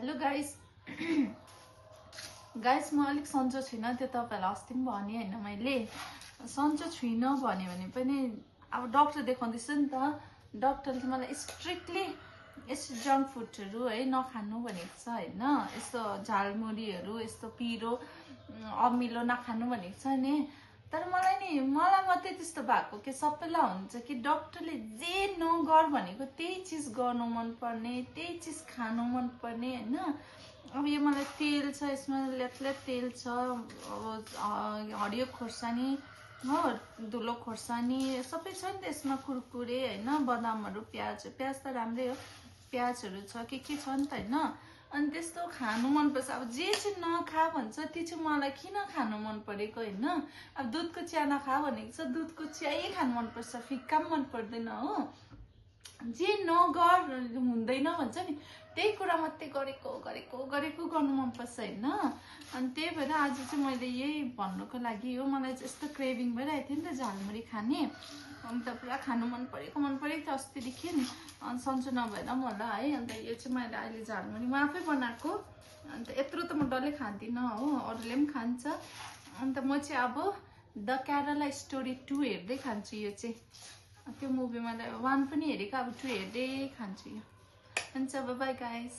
hello guys guys म अलिक सन्चो छुइनँ त्यो तपाईहरुलाई अस्ति पनि भने हैन मैले सन्चो छुइनँ भने पनि अब डाक्टर देखाउँदैछु नि त डाक्टरले मलाई स्ट्रिक्टली यस्तो जंक फुडहरु है नखानु भनेको छ हैन यस्तो झालमुरीहरु यस्तो पिरो अमिलो नखानु भनेको छ नि तर मलाई मात्रै त्यस्तो भएको के सबैलाई हुन्छ कि डाक्टरले जे नगर भनेको त्यही चीज गर्नु मन पर्ने त्यही चीज खानु मन पर्ने हैन अब यो मलाई तेल छ यसमा लेतलेत तेल छ अब हरियो खोर्सानी हो धुलो खोर्सानी सबै छ नि त्यसमा कुरकुरे हैन बदामहरु प्याज त राम्रै हो प्याजहरु छ के छ नि त हैन अनि त्यस्तो खानु मन पर्छ अब जे चाहिँ नखा भन्छ त्यो चाहिँ मलाई किन खानु मन परेको हैन अब दूधको चिया नखा भनेको छ दूधको चियै खानु मन पर्छ फिक्का पनि मन पर्दैन हो जे नगर हुँदैन भन्छ नि त्यही कुरा मात्रै गरेको गर्नु मन पर्छ हैन अनि त्यही भएर आज चाहिँ मैले यही भन्नुको लागि हो मलाई यस्तो क्रेभिङ भइरहेको थियो नि त झालमुरी खाने अन्त पुरा खानु मन परेको अस्तिदेखि अनि सन्चो नभएर पनि होला है अन्त यो चाहिँ मैले अहिले झालमुरी म आफै बनाएको अन्त यत्रो त म डल्लै खान्दिनँ हो अरूले पनि खान्छ अन्त म चाहिँ अब द केरला स्टोरी 2 हेर्दै खान्छु यो चाहिँ त्यो मुभी मैले 1 पनि हेरेको अब 2 हेर्दै खान्छु यो हुन्छ बाइ बाइ गाइस